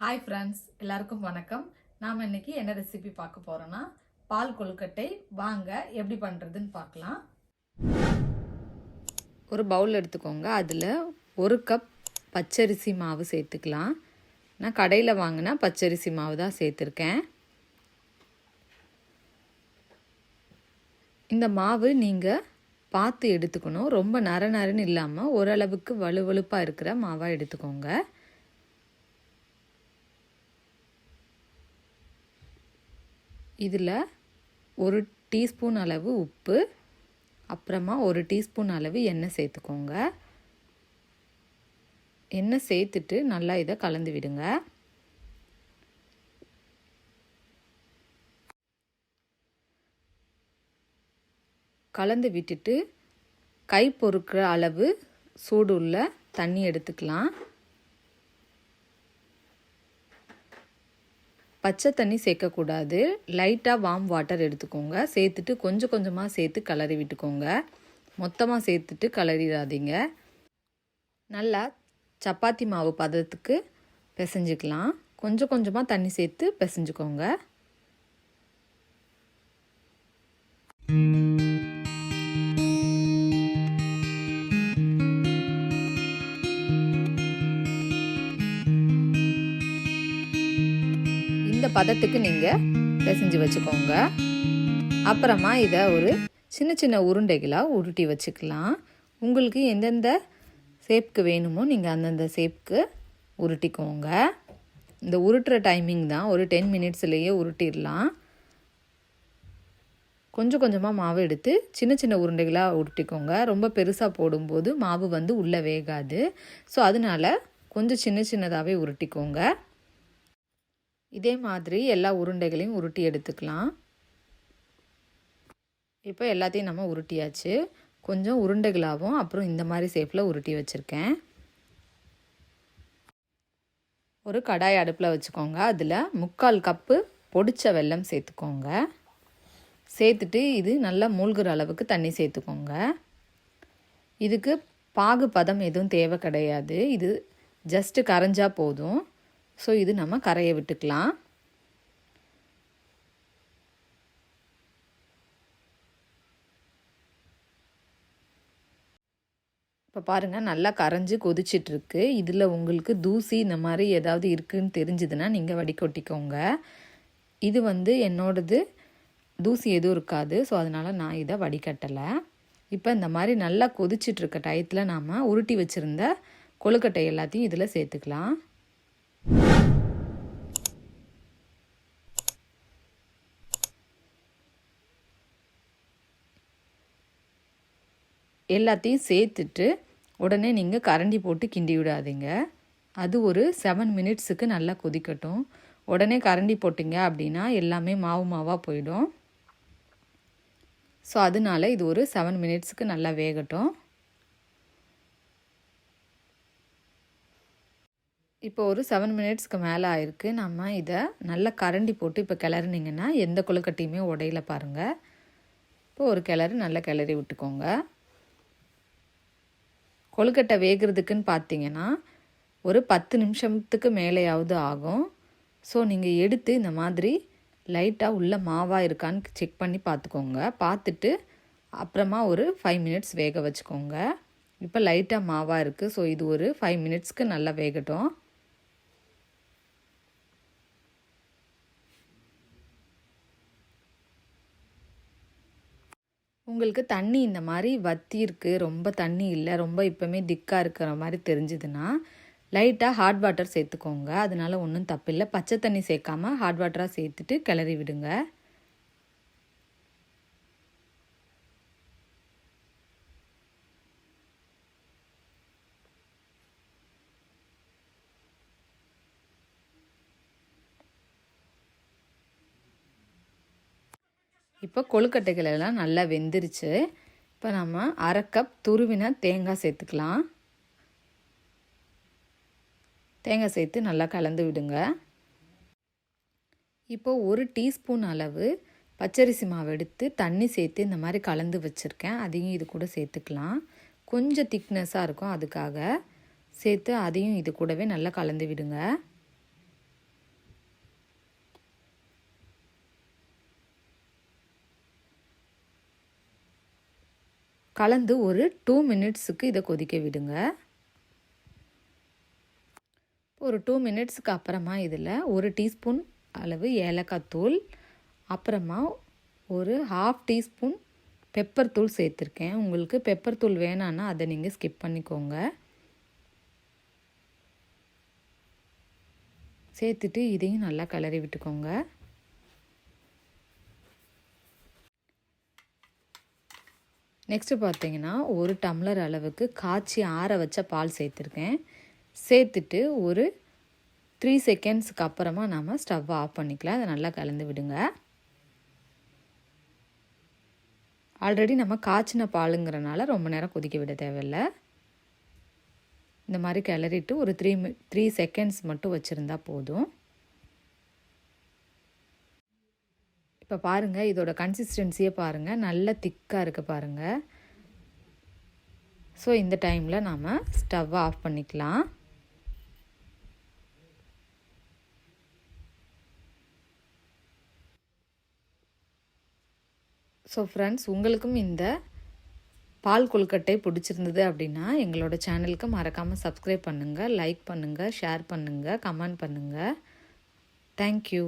Hi friends, எல்லாருக்கும் வணக்கம். நாம் இன்னைக்கு என்ன ரெசிபி பார்க்க போகிறோன்னா பால் கொழுக்கட்டை. வாங்க எப்படி பண்ணுறதுன்னு பார்க்கலாம். ஒரு பவுல் எடுத்துக்கோங்க. அதில் 1 கப் பச்சரிசி மாவு சேர்த்துக்கலாம். நான் கடையில் வாங்கினா பச்சரிசி மாவு தான் சேர்த்துருக்கேன். இந்த மாவு நீங்கள் பார்த்து எடுத்துக்கணும். ரொம்ப நரன்னு இல்லாமல் ஓரளவுக்கு வலுவலுப்பாக இருக்கிற மாவாக எடுத்துக்கோங்க. இதில் 1 டீஸ்பூன் அளவு உப்பு, அப்புறமா 1 டீஸ்பூன் அளவு எண்ணெய் சேர்த்துக்கோங்க. எண்ணெய் சேர்த்துட்டு நல்லா இதை கலந்து விடுங்க. கலந்து விட்டுட்டு கை பொறுக்கிற அளவு சூடுள்ள தண்ணி எடுத்துக்கலாம். பச்சை தண்ணி சேர்க்கக்கூடாது. லைட்டாக வார்ம் வாட்டர் எடுத்துக்கோங்க. சேர்த்துட்டு கொஞ்சம் கொஞ்சமாக சேர்த்து கிளறி விட்டுக்கோங்க. மொத்தமாக சேர்த்துட்டு கிளறிடாதீங்க. நல்லா சப்பாத்தி மாவு பதத்துக்கு பிசைஞ்சிக்கலாம். கொஞ்சம் கொஞ்சமாக தண்ணி சேர்த்து பிசைஞ்சுக்கோங்க. இந்த பதத்துக்கு நீங்கள் பிசைஞ்சு வச்சுக்கோங்க. அப்புறமா இதை ஒரு சின்ன சின்ன உருண்டைகளாக உருட்டி வச்சுக்கலாம். உங்களுக்கு எந்தெந்த ஷேப்க்கு வேணுமோ நீங்கள் அந்தந்த ஷேப்க்கு உருட்டிக்கோங்க. இந்த உருட்டுற டைமிங் தான், ஒரு 10 மினிட்ஸ்லேயே உருட்டிடலாம். கொஞ்சம் கொஞ்சமாக மாவு எடுத்து சின்ன சின்ன உருண்டைகளாக உருட்டிக்கோங்க. ரொம்ப பெருசாக போடும்போது மாவு உள்ளே வேகாது. ஸோ அதனால் கொஞ்சம் சின்ன சின்னதாகவே உருட்டிக்கோங்க. இதே மாதிரி எல்லா உருண்டைகளையும் உருட்டி எடுத்துக்கலாம். இப்போ எல்லாத்தையும் நம்ம உருட்டியாச்சு. கொஞ்சம் உருண்டைகளாகவும் அப்புறம் இந்த மாதிரி ஷேப்பில் உருட்டி வச்சுருக்கேன். ஒரு கடாய் அடுப்பில் வச்சுக்கோங்க. அதில் 3/4 கப்பு பொடிச்ச வெல்லம் சேர்த்துக்கோங்க. சேர்த்துட்டு இது நல்லா மூழ்கிற அளவுக்கு தண்ணி சேர்த்துக்கோங்க. இதுக்கு பாகு பதம் எதுவும் தேவை கிடையாது. இது ஜஸ்ட்டு கரைஞ்சா போதும். ஸோ இது நம்ம கரைய விட்டுக்கலாம். இப்போ பாருங்கள், நல்லா கரைஞ்சி கொதிச்சிட்ருக்கு. இதில் உங்களுக்கு தூசி இந்த மாதிரி ஏதாவது இருக்குதுன்னு தெரிஞ்சுதுன்னா நீங்கள் வடிகட்டிக்கோங்க. இது என்னோடது தூசி எதுவும் இருக்காது. ஸோ அதனால் நான் இதை வடிகட்டலை. இப்போ இந்த மாதிரி நல்லா கொதிச்சிட்ருக்க டயத்தில் நாம் உருட்டி வச்சுருந்த கொழுக்கட்டை எல்லாத்தையும் இதில் சேர்த்துக்கலாம். எல்லாத்தையும் சேர்த்துட்டு உடனே நீங்கள் கரண்டி போட்டு கிண்டி விடாதீங்க. அது ஒரு 7 மினிட்ஸுக்கு நல்லா கொதிக்கட்டும். உடனே கரண்டி போட்டிங்க அப்படின்னா எல்லாமே மாவு மாவாக போயிடும். ஸோ அதனால இது ஒரு 7 மினிட்ஸுக்கு நல்லா வேகட்டும். இப்போ ஒரு 7 மினிட்ஸ்க்கு மேலே ஆயிருக்கு. நம்ம இதை நல்லா கரண்டி போட்டு இப்போ கிளறினீங்கன்னா எந்த கொழுக்கட்டையுமே உடையில பாருங்கள். இப்போ ஒரு கிளறு நல்லா கிளறி விட்டுக்கோங்க. கொழுக்கட்டை வேகிறதுக்குன்னு பார்த்தீங்கன்னா ஒரு 10 நிமிஷத்துக்கு மேலேயாவது ஆகும். ஸோ நீங்கள் எடுத்து இந்த மாதிரி லைட்டாக உள்ள மாவாக இருக்கான்னு செக் பண்ணி பார்த்துக்கோங்க. பார்த்துட்டு அப்புறமா ஒரு 5 மினிட்ஸ் வேக வச்சுக்கோங்க. இப்போ லைட்டாக மாவாக இருக்குது. ஸோ இது ஒரு 5 மினிட்ஸ்க்கு நல்லா வேகட்டும். உங்களுக்கு தண்ணி இந்த மாதிரி வத்தி இருக்குது, ரொம்ப தண்ணி இல்லை, ரொம்ப இப்போவுமே திக்காக இருக்கிற மாதிரி தெரிஞ்சுதுன்னா லைட்டாக ஹாட் வாட்டர் சேர்த்துக்கோங்க. அதனால ஒன்றும் தப்பில்லை. பச்சை தண்ணி சேர்க்காமல் ஹாட் வாட்டராக சேர்த்துட்டு கிளறி விடுங்க. இப்போ கொழுக்கட்டைகள் எல்லாம் நல்லா வெந்துருச்சு. இப்போ நம்ம 1/2 கப் துருவின தேங்காய் சேர்த்துக்கலாம். தேங்காய் சேர்த்து நல்லா கலந்து விடுங்க. இப்போ 1 டீஸ்பூன் அளவு பச்சரிசி மாவு எடுத்து தண்ணி சேர்த்து இந்த மாதிரி கலந்து வச்சுருக்கேன். அதையும் இது கூட சேர்த்துக்கலாம். கொஞ்சம் திக்னஸாக இருக்கும், அதுக்காக சேர்த்து அதையும் இது கூடவே நல்லா கலந்து விடுங்க. கலந்து ஒரு 2 மினிட்ஸுக்கு இதை கொதிக்க விடுங்க. ஒரு 2 மினிட்ஸுக்கு அப்புறமா இதில் 1 டீஸ்பூன் அளவு ஏலக்காய் தூள், அப்புறமா ஒரு 1/2 டீஸ்பூன் பெப்பர் தூள் சேர்த்துருக்கேன். உங்களுக்கு பெப்பர் தூள் வேணான்னா அதை நீங்கள் ஸ்கிப் பண்ணிக்கோங்க. சேர்த்துட்டு இதையும் நல்லா கிளறி விட்டுக்கோங்க. நெக்ஸ்ட்டு பார்த்தீங்கன்னா 1 டம்ளர் அளவுக்கு காய்ச்சி ஆற வச்ச பால் சேர்த்துருக்கேன். சேர்த்துட்டு ஒரு 3 செகண்ட்ஸுக்கு அப்புறமா நாம் ஸ்டவ்வை ஆஃப் பண்ணிக்கலாம். அதை நல்லா கலந்து விடுங்க. ஆல்ரெடி நம்ம காய்ச்சின பாலுங்கிறனால ரொம்ப நேரம் கொதிக்க விட தேவையில்லை. இந்த மாதிரி கிளறிட்டு ஒரு 3 செகண்ட்ஸ் மட்டும் வச்சுருந்தா போதும். இப்போ பாருங்கள், இதோட கன்சிஸ்டன்சியை பாருங்கள், நல்ல திக்காக இருக்குது பாருங்கள். ஸோ இந்த டைமில் நாம் ஸ்டவ்வை ஆஃப் பண்ணிக்கலாம். ஸோ ஃப்ரெண்ட்ஸ், உங்களுக்கும் இந்த பால் கொழுக்கட்டை பிடிச்சிருந்தது அப்படின்னா எங்களோட சேனலுக்கு மறக்காமல் சப்ஸ்கிரைப் பண்ணுங்கள், லைக் பண்ணுங்கள், ஷேர் பண்ணுங்கள், கமெண்ட் பண்ணுங்கள். தேங்க்யூ.